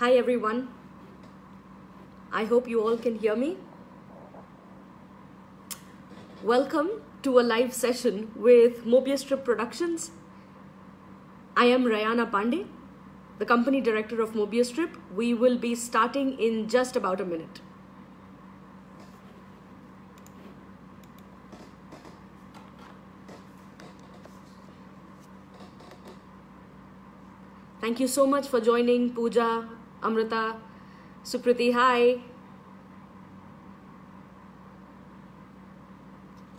Hi everyone. I hope you all can hear me. Welcome to a live session with Mobius Strip Productions. I am Rayana Pandey, the company director of Mobius Strip. We will be starting in just about a minute. Thank you so much for joining, Pooja, Amrita, Supriti, hi.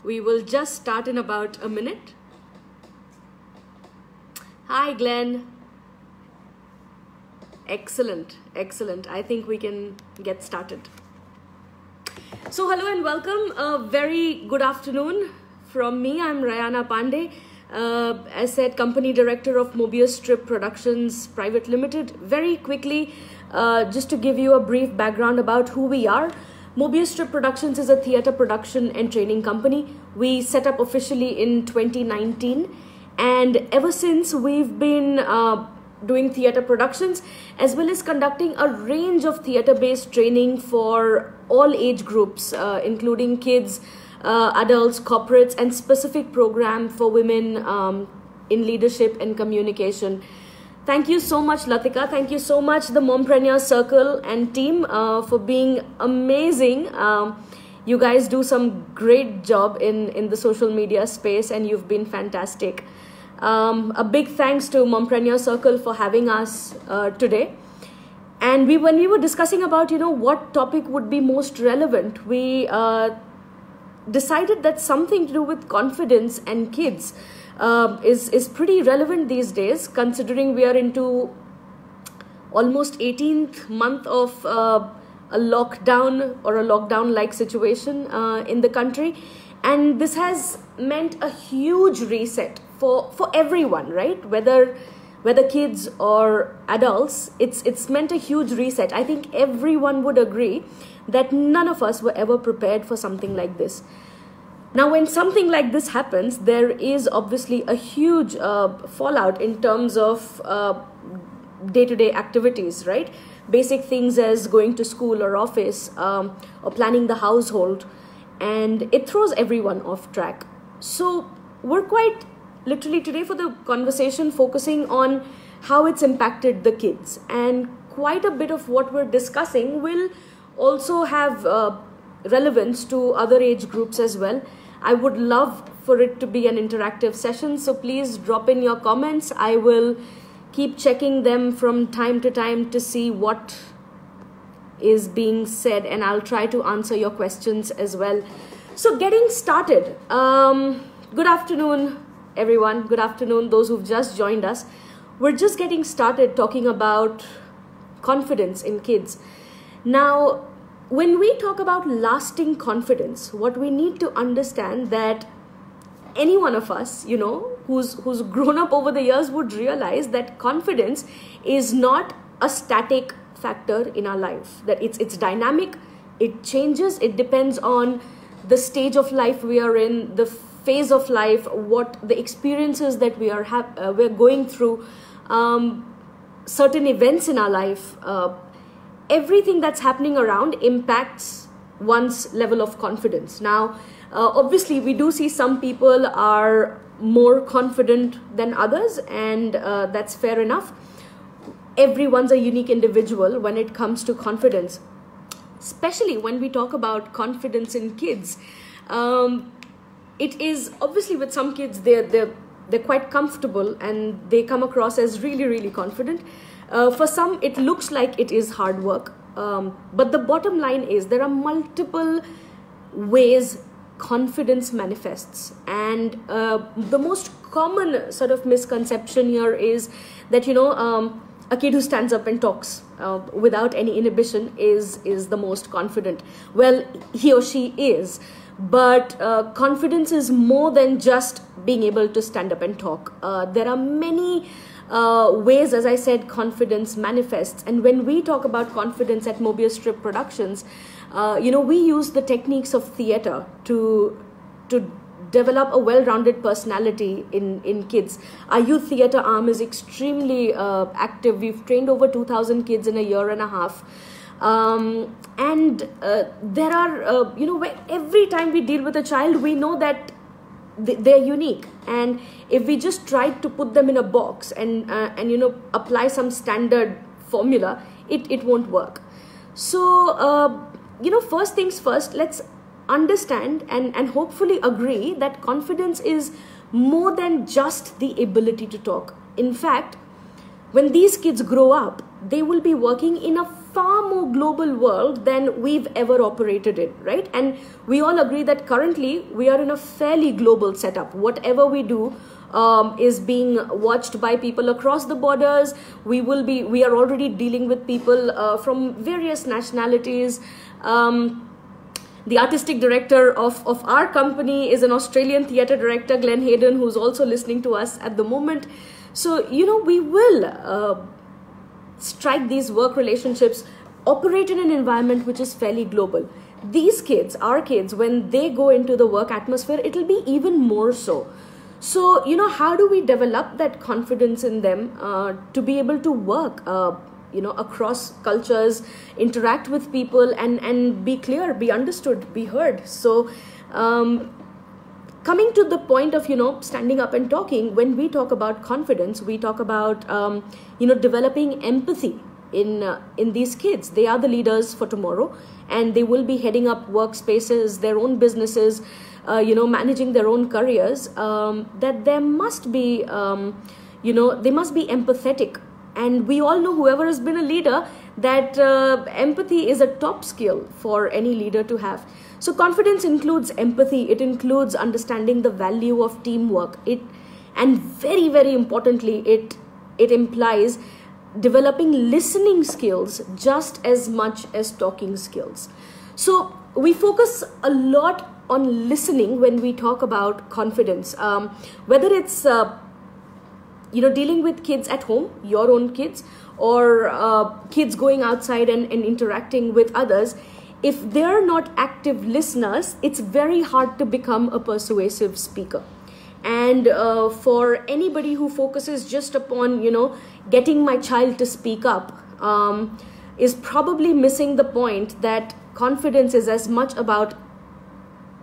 We will just start in about a minute. Hi, Glenn. Excellent, excellent. I think we can get started. So hello and welcome. A very good afternoon from me. I'm Rayana Pandey. As said, company director of Mobius Strip Productions Private Limited. Very quickly, just to give you a brief background about who we are. Mobius Strip Productions is a theatre production and training company. We set up officially in 2019, and ever since we've been doing theatre productions as well as conducting a range of theatre-based training for all age groups, including kids, adults, corporates, and specific program for women in leadership and communication. Thank you so much, Latika. Thank you so much, the Mompreneur Circle and team, for being amazing. You guys do some great job in the social media space, and you've been fantastic. A big thanks to Mompreneur Circle for having us today. And when we were discussing about, what topic would be most relevant, we decided that something to do with confidence and kids is pretty relevant these days, considering we are into almost 18th month of a lockdown or a lockdown-like situation in the country. And this has meant a huge reset for everyone, right? Whether kids or adults, it's meant a huge reset. I think everyone would agree that none of us were ever prepared for something like this. Now, when something like this happens, there is obviously a huge fallout in terms of day-to-day activities, right? Basic things as going to school or office or planning the household, and it throws everyone off track. So we're quite literally today for the conversation focusing on how it's impacted the kids, and quite a bit of what we're discussing will also have relevance to other age groups as well. I would love for it to be an interactive session, so please drop in your comments. I will keep checking them from time to time to see what is being said, and I'll try to answer your questions as well. So getting started, good afternoon everyone, good afternoon those who've just joined us. We're just getting started talking about confidence in kids. Now, when we talk about lasting confidence, what we need to understand that any one of us, who's grown up over the years would realize that confidence is not a static factor in our life, that it's dynamic, it changes, it depends on the stage of life we are in, the phase of life, what the experiences that we're going through, certain events in our life. Everything that's happening around impacts one's level of confidence. Now, obviously, we do see some people are more confident than others, and that's fair enough. Everyone's a unique individual when it comes to confidence, especially when we talk about confidence in kids. It is obviously with some kids, they're quite comfortable and they come across as really, really confident. For some, it looks like it is hard work. But the bottom line is there are multiple ways confidence manifests. And the most common sort of misconception here is that, a kid who stands up and talks without any inhibition is the most confident. Well, he or she is. But confidence is more than just being able to stand up and talk. There are many ways, as I said, confidence manifests. And when we talk about confidence at Mobius Strip Productions, we use the techniques of theatre to develop a well-rounded personality in kids. Our youth theatre arm is extremely active. We've trained over 2,000 kids in a year and a half. And there are, every time we deal with a child, we know that they're unique. And if we just try to put them in a box and apply some standard formula, it won't work. So, first things first, let's understand and hopefully agree that confidence is more than just the ability to talk. In fact, when these kids grow up, they will be working in a far more global world than we've ever operated in, right? And we all agree that currently we are in a fairly global setup. Whatever we do is being watched by people across the borders. We are already dealing with people from various nationalities. The artistic director of our company is an Australian theatre director, Glenn Hayden, who's also listening to us at the moment. So, we will strike these work relationships, operate in an environment which is fairly global. These kids, our kids, when they go into the work atmosphere, it'll be even more so. So, how do we develop that confidence in them to be able to work, across cultures, interact with people and be clear, be understood, be heard. So, coming to the point of, standing up and talking, when we talk about confidence, we talk about, developing empathy in these kids. They are the leaders for tomorrow, and they will be heading up workspaces, their own businesses, managing their own careers, that there must be, they must be empathetic. And we all know, whoever has been a leader, that empathy is a top skill for any leader to have. So confidence includes empathy. It includes understanding the value of teamwork. And very, very importantly, it implies developing listening skills just as much as talking skills. So we focus a lot on listening when we talk about confidence, whether it's dealing with kids at home, your own kids, or kids going outside and interacting with others. If they're not active listeners, it's very hard to become a persuasive speaker. And for anybody who focuses just upon, getting my child to speak up, is probably missing the point that confidence is as much about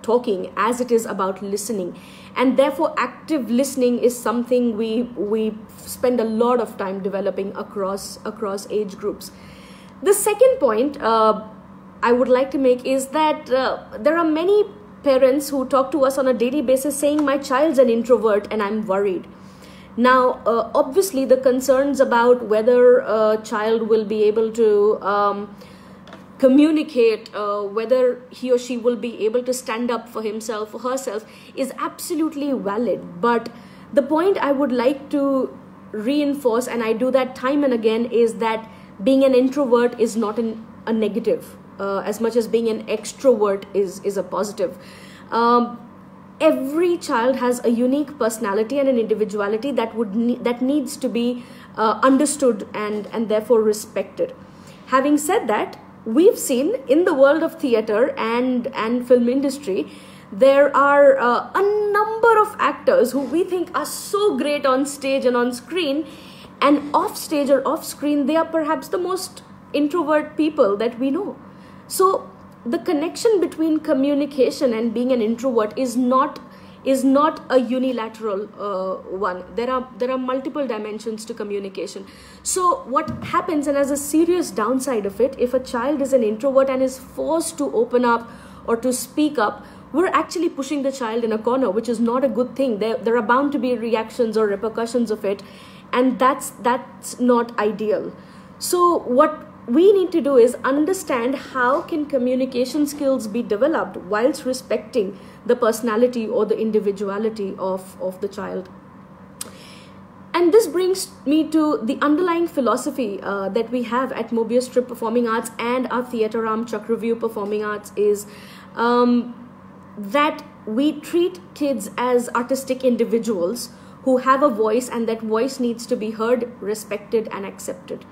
talking as it is about listening. And therefore, active listening is something we spend a lot of time developing across age groups. The second point I would like to make is that there are many parents who talk to us on a daily basis saying, my child's an introvert and I'm worried. Now, obviously, the concerns about whether a child will be able to communicate, whether he or she will be able to stand up for himself or herself is absolutely valid. But the point I would like to reinforce, and I do that time and again, is that being an introvert is not a negative, as much as being an extrovert is a positive. Every child has a unique personality and an individuality that needs to be understood and therefore respected. Having said that, we've seen in the world of theatre and film industry, there are a number of actors who we think are so great on stage and on screen, and off stage or off screen, they are perhaps the most introvert people that we know. So the connection between communication and being an introvert is not a unilateral one. There are multiple dimensions to communication. So what happens, and as a serious downside of it, if a child is an introvert and is forced to open up or to speak up, we're actually pushing the child in a corner, which is not a good thing. There are bound to be reactions or repercussions of it, and that's not ideal. So what we need to do is understand how can communication skills be developed whilst respecting the personality or the individuality of the child. And this brings me to the underlying philosophy that we have at Mobius Strip Performing Arts and our theatre arm Chakravyuh Performing Arts is that we treat kids as artistic individuals who have a voice, and that voice needs to be heard, respected, and accepted.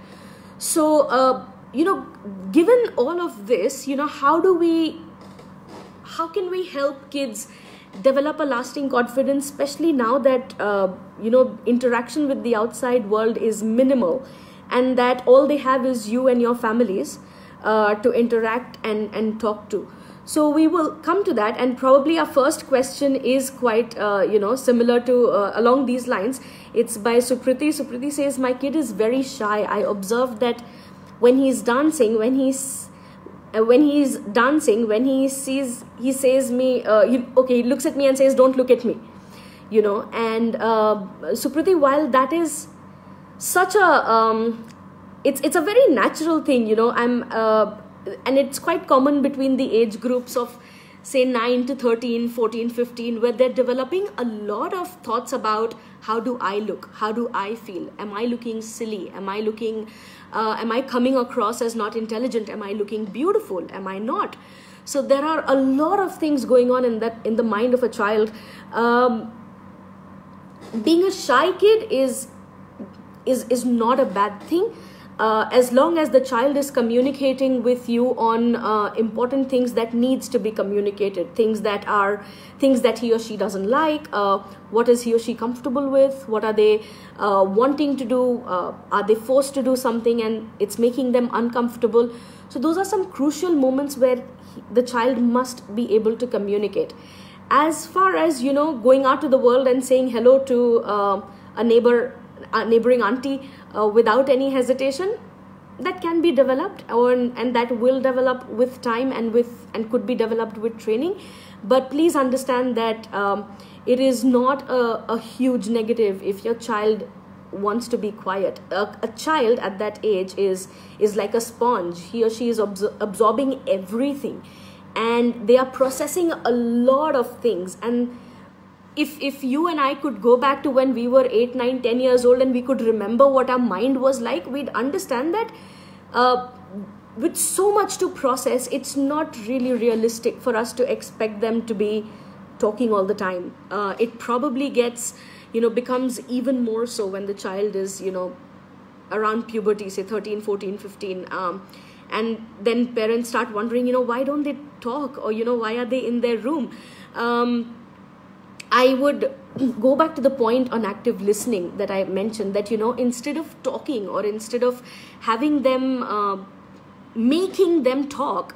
So, given all of this, how can we help kids develop a lasting confidence, especially now that interaction with the outside world is minimal, and that all they have is you and your families to interact and talk to. So we will come to that, and probably our first question is quite similar to along these lines. It's by Supriti. Supriti says, my kid is very shy. I observed that when he's dancing, when he says me, he looks at me and says, don't look at me, and Supriti, while that is such a it's a very natural thing, and it's quite common between the age groups of say 9 to 13, 14, 15, where they're developing a lot of thoughts about how do I look, how do I feel, am I looking silly, am I coming across as not intelligent, am I looking beautiful, am I not? So there are a lot of things going on in the mind of a child. Being a shy kid is not a bad thing, as long as the child is communicating with you on important things that needs to be communicated, things that he or she doesn't like, what is he or she comfortable with, what are they wanting to do, are they forced to do something and it's making them uncomfortable. So those are some crucial moments where the child must be able to communicate. As far as going out to the world and saying hello to a neighboring auntie without any hesitation, that can be developed, and that will develop with time and could be developed with training. But please understand that it is not a huge negative if your child wants to be quiet. A child at that age is like a sponge. He or she is absorbing everything, and they are processing a lot of things. And if you and I could go back to when we were 8, 9, 10 years old and we could remember what our mind was like, we'd understand that with so much to process, it's not really realistic for us to expect them to be talking all the time. It probably becomes even more so when the child is, around puberty, say 13, 14, 15. And then parents start wondering, why don't they talk? Or, why are they in their room? I would go back to the point on active listening that I mentioned, that, instead of talking or instead of having them, making them talk,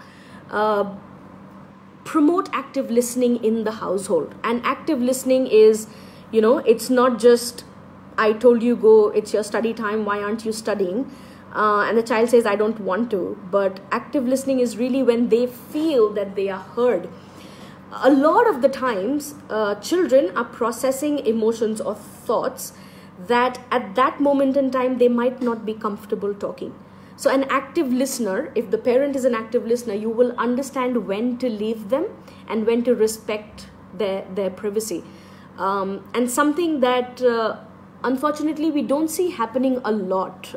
promote active listening in the household. And active listening is, it's not just, I told you go, it's your study time, why aren't you studying? And the child says, I don't want to. But active listening is really when they feel that they are heard. A lot of the times, children are processing emotions or thoughts that at that moment in time, they might not be comfortable talking. So an active listener, if the parent is an active listener, you will understand when to leave them and when to respect their privacy. And something that, unfortunately, we don't see happening a lot.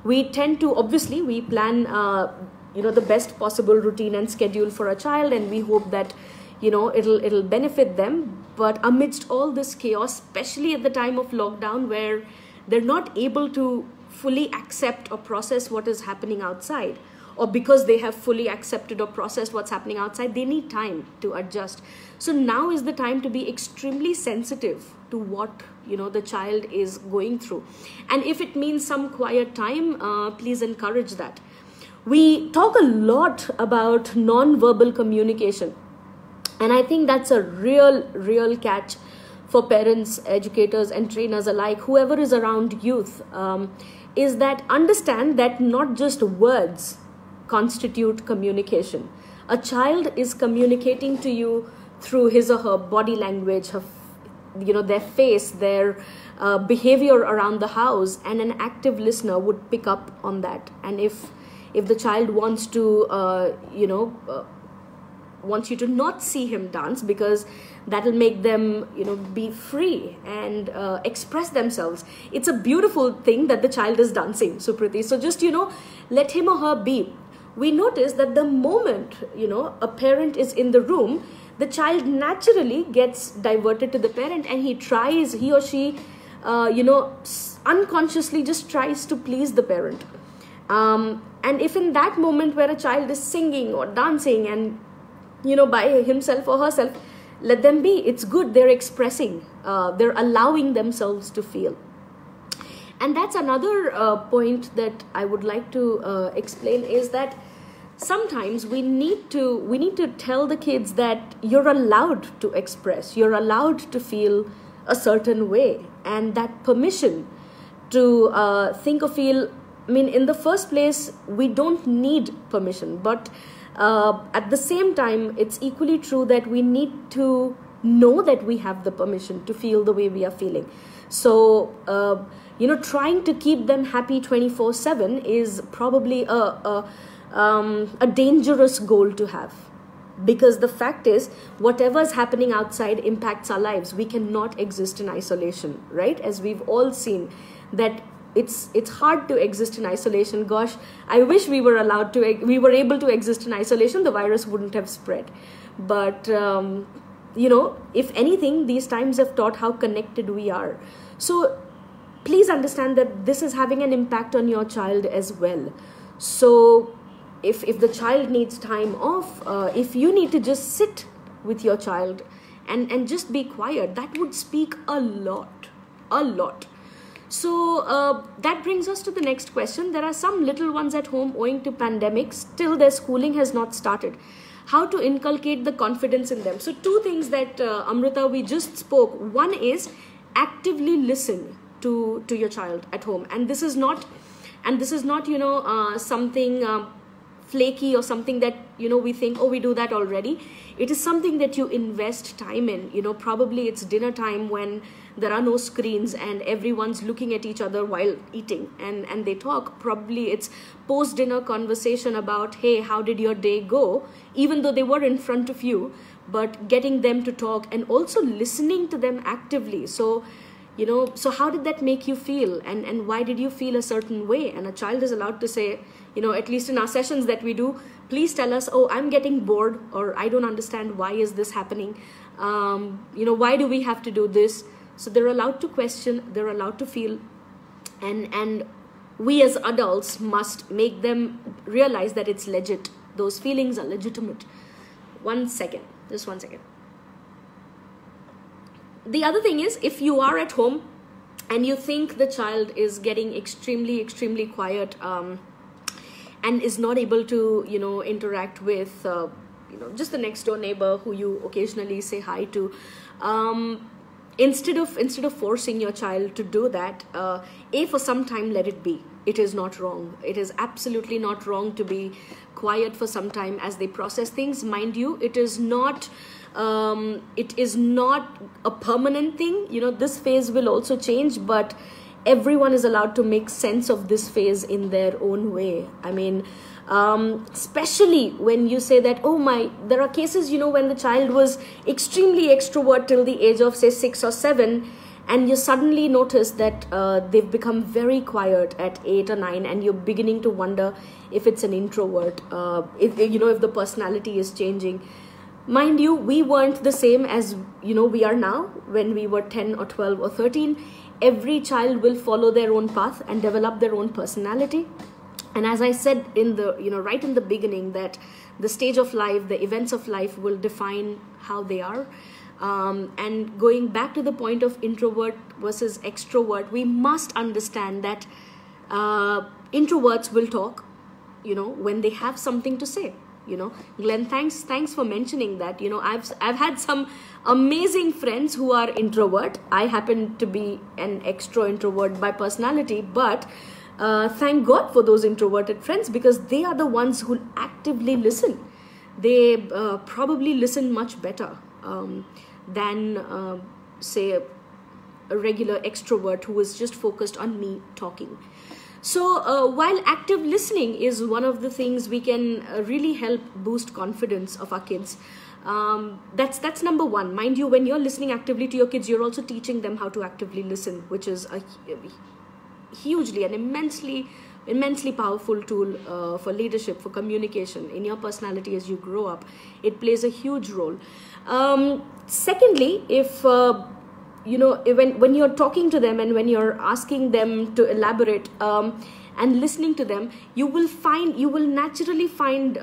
We tend to, obviously, we plan, the best possible routine and schedule for a child, and we hope that it'll benefit them. But amidst all this chaos, especially at the time of lockdown, where they're not able to fully accept or process what is happening outside, or because they have fully accepted or processed what's happening outside, they need time to adjust. So now is the time to be extremely sensitive to what the child is going through, and if it means some quiet time, please encourage that. We talk a lot about non-verbal communication. And I think that's a real catch for parents, educators, and trainers alike, whoever is around youth, is that understand that not just words constitute communication. A child is communicating to you through his or her body language, their face, their behavior around the house, and an active listener would pick up on that. And if the child wants to, wants you to not see him dance, because that'll make them be free and express themselves. It's a beautiful thing that the child is dancing, Supriti. So just let him or her be. We notice that the moment a parent is in the room, the child naturally gets diverted to the parent, and he or she unconsciously just tries to please the parent. And if in that moment where a child is singing or dancing and by himself or herself, let them be. It's good. They're expressing. They're allowing themselves to feel. And that's another point that I would like to explain, is that sometimes we need to tell the kids that you're allowed to express, you're allowed to feel a certain way, and that permission to think or feel. I mean, in the first place, we don't need permission, but at the same time, it's equally true that we need to know that we have the permission to feel the way we are feeling. So, trying to keep them happy 24/7 is probably a dangerous goal to have, because the fact is, whatever's happening outside impacts our lives. We cannot exist in isolation, right? As we've all seen, that it's hard to exist in isolation. Gosh, I wish we were able to exist in isolation. The virus wouldn't have spread. But if anything, these times have taught how connected we are. So please understand that this is having an impact on your child as well. So if the child needs time off, if you need to just sit with your child and just be quiet, that would speak a lot. So that brings us to the next question. There are some little ones at home owing to pandemic. Still, their schooling has not started. How to inculcate the confidence in them? So two things that Amrita, we just spoke. One is actively listen to your child at home, and this is not something flaky or something that we think, oh, we do that already. It is something that you invest time in. Probably it's dinner time when there are no screens and everyone's looking at each other while eating, and they talk. Probably it's post-dinner conversation about, hey, how did your day go, even though they were in front of you, but getting them to talk and also listening to them actively. So how did that make you feel, and why did you feel a certain way? And a child is allowed to say, at least in our sessions that we do, please tell us, oh, I'm getting bored, or I don't understand, why is this happening? Why do we have to do this? So they're allowed to question, they're allowed to feel, and we as adults must make them realize that it's legit. Those feelings are legitimate. Just one second. The other thing is, if you are at home and you think the child is getting extremely, extremely quiet, and is not able to, interact with, just the next door neighbor who you occasionally say hi to, instead of forcing your child to do that, for some time, let it be. It is not wrong. It is absolutely not wrong to be quiet for some time as they process things. Mind you, it is not a permanent thing. This phase will also change, but everyone is allowed to make sense of this phase in their own way. I mean, especially when you say that, there are cases, when the child was extremely extrovert till the age of, say, 6 or 7, and you suddenly notice that they've become very quiet at 8 or 9, and you're beginning to wonder if it's an introvert, if the personality is changing. Mind you, we weren't the same as, we are now when we were 10 or 12 or 13. Every child will follow their own path and develop their own personality. And as I said right in the beginning, that the stage of life, the events of life will define how they are. And going back to the point of introvert versus extrovert, we must understand that introverts will talk, when they have something to say. Glenn, thanks for mentioning that. I've had some amazing friends who are introvert. I happen to be an extra introvert by personality, but thank God for those introverted friends, because they are the ones who actively listen. They probably listen much better than say a regular extrovert who is just focused on me talking. So while active listening is one of the things we can really help boost confidence of our kids, that's number one. Mind you, when you're listening actively to your kids, you're also teaching them how to actively listen, which is a hugely and immensely powerful tool for leadership, for communication in your personality as you grow up. It plays a huge role. Secondly, if when you're talking to them and when you're asking them to elaborate and listening to them, you will naturally find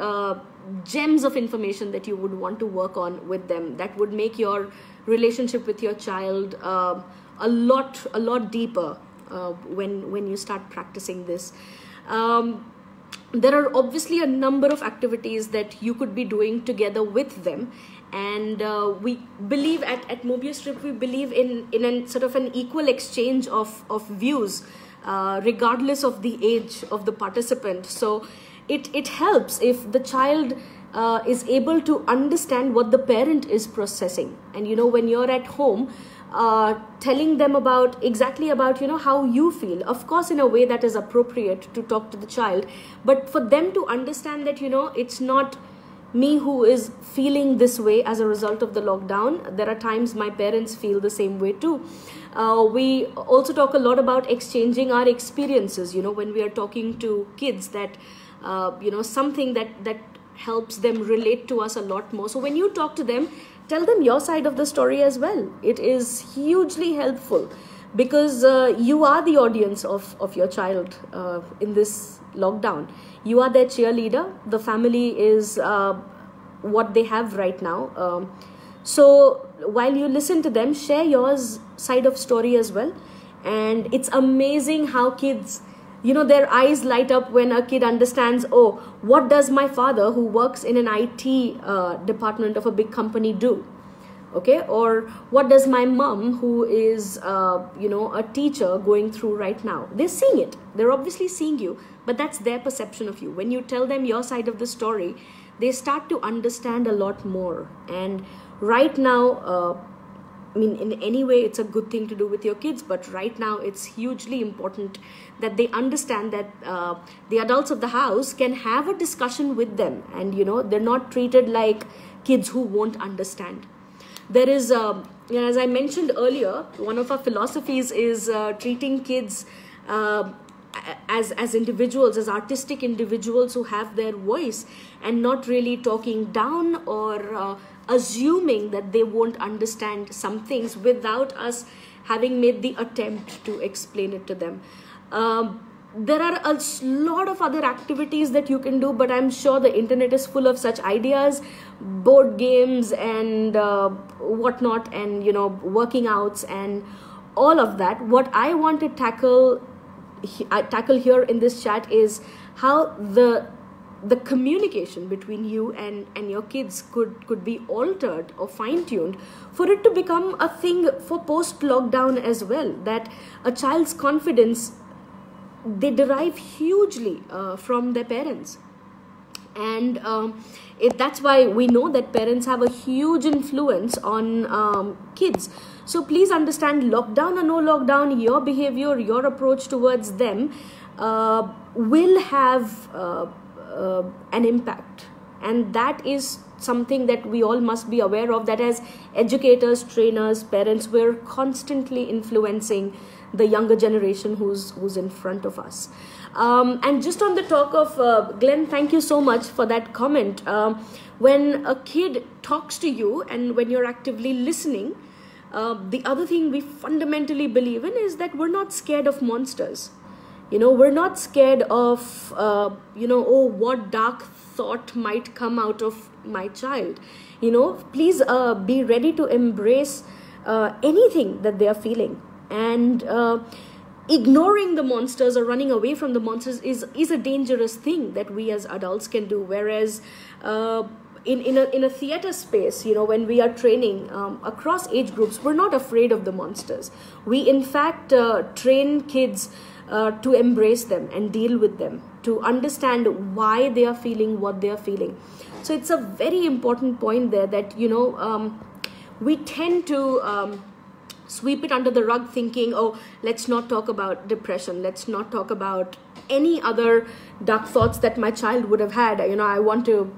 gems of information that you would want to work on with them, that would make your relationship with your child a lot deeper when you start practicing this. There are obviously a number of activities that you could be doing together with them, and we believe at Mobius Trip, we believe in a sort of an equal exchange of views, regardless of the age of the participant. So it helps if the child is able to understand what the parent is processing. And when you're at home, telling them exactly about how you feel, of course in a way that is appropriate to talk to the child, but for them to understand that it's not me who is feeling this way as a result of the lockdown. There are times my parents feel the same way too. We also talk a lot about exchanging our experiences, when we are talking to kids, that something that helps them relate to us a lot more. So when you talk to them, tell them your side of the story as well. It is hugely helpful, because you are the audience of your child in this lockdown. You are their cheerleader. The family is what they have right now. So while you listen to them, share your side of story as well. And it's amazing how kids, their eyes light up when a kid understands, oh, what does my father, who works in an IT department of a big company, do? Okay, or what does my mom, who is a teacher, going through right now? They're seeing it. They're obviously seeing you, but that's their perception of you. When you tell them your side of the story, they start to understand a lot more. And right now, in any way, it's a good thing to do with your kids, but right now it's hugely important that they understand that the adults of the house can have a discussion with them, and they're not treated like kids who won't understand. There is, as I mentioned earlier, one of our philosophies is treating kids as individuals, as artistic individuals who have their voice, and not really talking down or assuming that they won't understand some things without us having made the attempt to explain it to them. There are a lot of other activities that you can do, but I'm sure the internet is full of such ideas, board games and whatnot, and working outs and all of that. What I want to tackle here in this chat is how the communication between you and your kids could be altered or fine-tuned for it to become a thing for post-lockdown as well. That a child's confidence, they derive hugely from their parents. And that's why we know that parents have a huge influence on kids. So please understand, lockdown or no lockdown, your behavior, your approach towards them will have an impact. And that is something that we all must be aware of, that as educators, trainers, parents, we're constantly influencing the younger generation who's in front of us. And just on the talk of Glenn, thank you so much for that comment. When a kid talks to you and when you're actively listening, the other thing we fundamentally believe in is that we're not scared of monsters. We're not scared of, oh, what dark thought might come out of my child. Please be ready to embrace anything that they are feeling. And ignoring the monsters or running away from the monsters is a dangerous thing that we as adults can do. Whereas in a theater space, when we are training across age groups, we're not afraid of the monsters. We in fact train kids to embrace them and deal with them, to understand why they are feeling what they are feeling. So it's a very important point there that we tend to sweep it under the rug, thinking, oh, let's not talk about depression, let's not talk about any other dark thoughts that my child would have had. I want to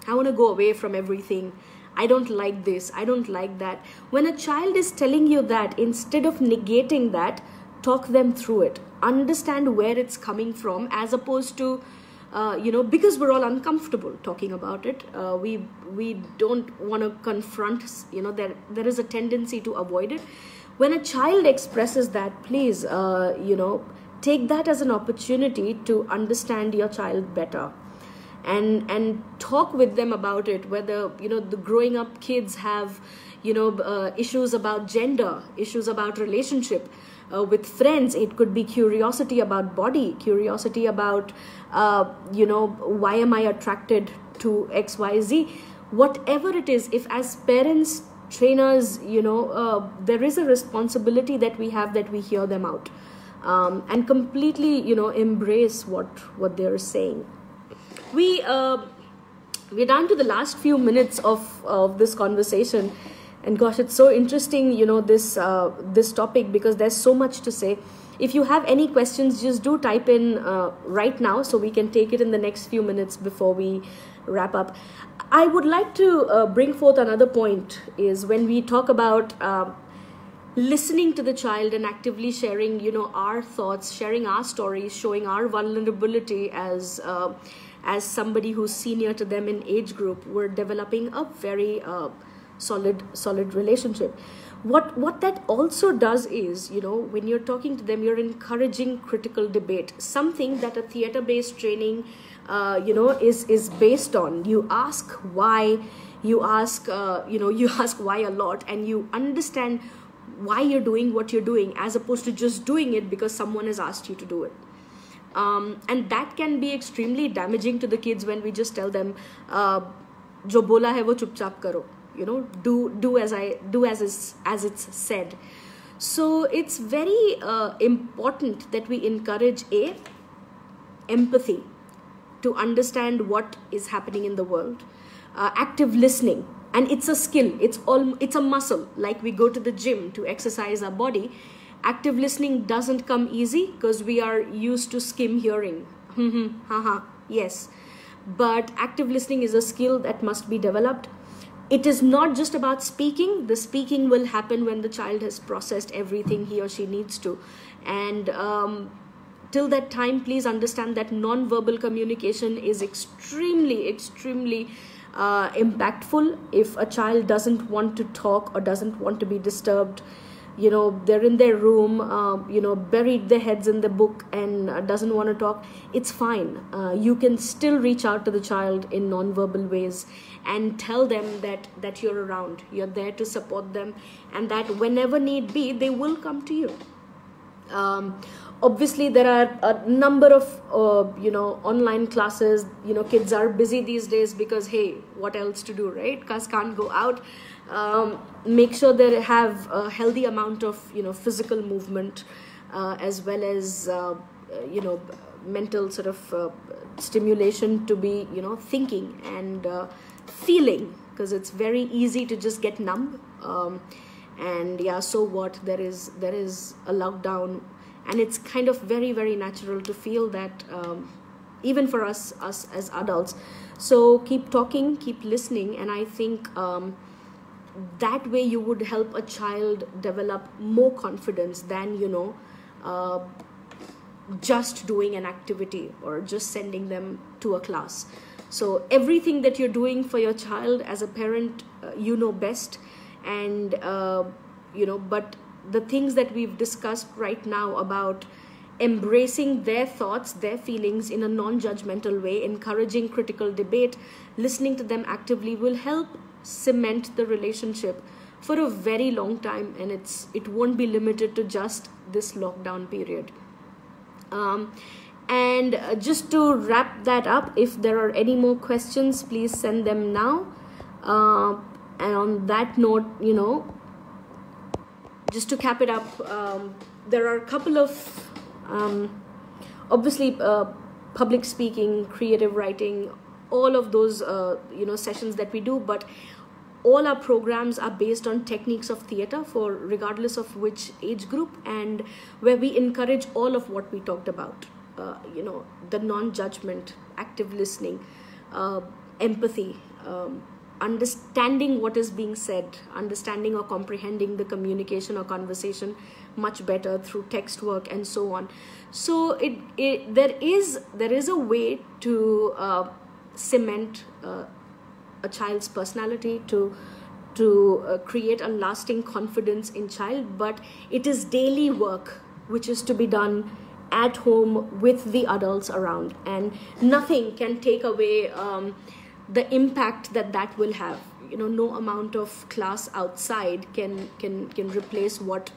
go away from everything. I don't like this, I don't like that. When a child is telling you that, instead of negating that, talk them through it. Understand where it's coming from, as opposed to because we're all uncomfortable talking about it. We don't want to confront. There is a tendency to avoid it. When a child expresses that, please take that as an opportunity to understand your child better. and talk with them about it, whether, you know, the growing up kids have, you know, issues about gender, issues about relationship with friends. It could be curiosity about body, curiosity about, you know, why am I attracted to XYZ? Whatever it is, if as parents, trainers, you know, there is a responsibility that we have, that we hear them out, and completely, you know, embrace what they're saying. We're down to the last few minutes of this conversation, and gosh, it's so interesting, you know, this topic, because there's so much to say. If you have any questions, just do type in right now, so we can take it in the next few minutes before we wrap up. I would like to bring forth another point, is when we talk about listening to the child and actively sharing, you know, our thoughts, sharing our stories, showing our vulnerability as somebody who's senior to them in age group, we're developing a very solid relationship. What that also does is, you know, when you're talking to them, you're encouraging critical debate, something that a theater-based training, you know, is based on. You ask why, you ask, you know, you ask why a lot, and you understand why you're doing what you're doing, as opposed to just doing it because someone has asked you to do it. And that can be extremely damaging to the kids when we just tell them, "Jo bola hai wo chupchap karo." You know, do as it's said. So it's very important that we encourage empathy, to understand what is happening in the world, active listening, and it's a skill. It's a muscle. Like we go to the gym to exercise our body. Active listening doesn't come easy, because we are used to skim hearing. Yes, but active listening is a skill that must be developed. It is not just about speaking. The speaking will happen when the child has processed everything he or she needs to. And till that time, please understand that non-verbal communication is extremely impactful. If a child doesn't want to talk or doesn't want to be disturbed, you know, they're in their room, you know, buried their heads in the book and doesn't want to talk, it's fine. You can still reach out to the child in non-verbal ways and tell them that you're around, you're there to support them, and that whenever need be, they will come to you. Obviously, there are a number of, you know, online classes. You know, kids are busy these days because, hey, what else to do, right? Because can't go out. Make sure they have a healthy amount of, you know, physical movement, as well as, you know, mental sort of stimulation to be, you know, thinking and feeling, because it's very easy to just get numb. And yeah, so what? There is a lockdown, and it's kind of very natural to feel that, even for us as adults. So keep talking, keep listening, and I think that way you would help a child develop more confidence than, you know, just doing an activity or just sending them to a class. So everything that you're doing for your child as a parent, you know best. And you know, but the things that we've discussed right now about embracing their thoughts, their feelings in a non-judgmental way, encouraging critical debate, listening to them actively, will help cement the relationship for a very long time, and it won't be limited to just this lockdown period. And just to wrap that up, if there are any more questions, please send them now. And on that note, you know, just to cap it up, there are a couple of obviously public speaking, creative writing, all of those you know, sessions that we do, but all our programs are based on techniques of theater for regardless of which age group, and where we encourage all of what we talked about, you know, the non-judgment, active listening, empathy, understanding what is being said, understanding or comprehending the communication or conversation much better through text work and so on. So there is a way to cement a child's personality, to create a lasting confidence in child, but it is daily work which is to be done at home with the adults around, and nothing can take away the impact that will have. No amount of class outside can replace what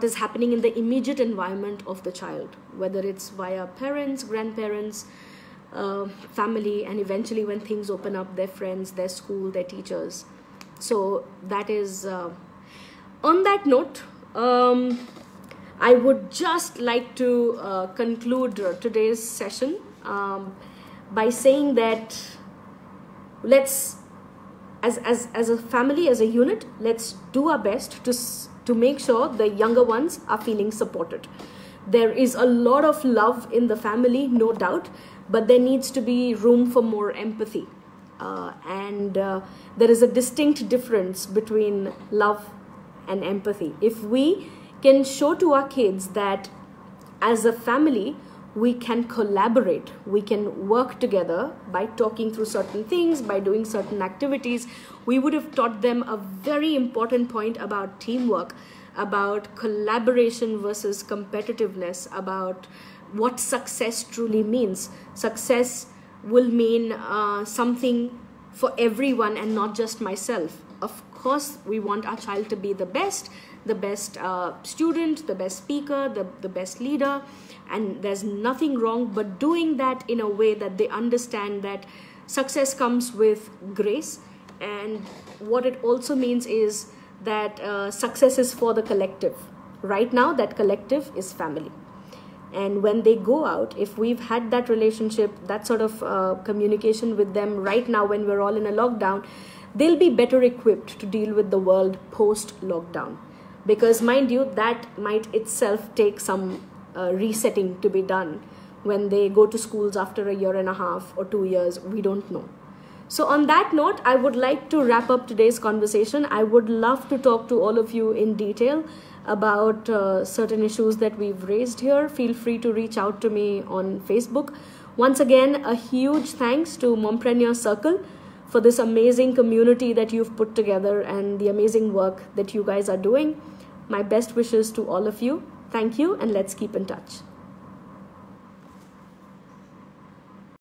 is happening in the immediate environment of the child, whether it's via parents, grandparents, family, and eventually when things open up, their friends, their school, their teachers. So that is on that note, I would just like to conclude today's session by saying that let's, as a family, as a unit, let's do our best to make sure the younger ones are feeling supported. There is a lot of love in the family, no doubt, but there needs to be room for more empathy. And there is a distinct difference between love and empathy. If we can show to our kids that as a family, we can collaborate, we can work together by talking through certain things, by doing certain activities, we would have taught them a very important point about teamwork, about collaboration versus competitiveness, about what success truly means. Success will mean something for everyone and not just myself. Of course, we want our child to be the best student, the best speaker, the best leader, and there's nothing wrong, but doing that in a way that they understand that success comes with grace, and what it also means is that success is for the collective. Right now, that collective is family. And when they go out, if we've had that relationship, that sort of communication with them right now when we're all in a lockdown, they'll be better equipped to deal with the world post-lockdown. Because mind you, that might itself take some resetting to be done when they go to schools after a year and a half or 2 years, we don't know. So on that note, I would like to wrap up today's conversation. I would love to talk to all of you in detail about certain issues that we've raised here. Feel free to reach out to me on Facebook. Once again, a huge thanks to Mompreneur Circle for this amazing community that you've put together and the amazing work that you guys are doing. My best wishes to all of you. Thank you, and let's keep in touch.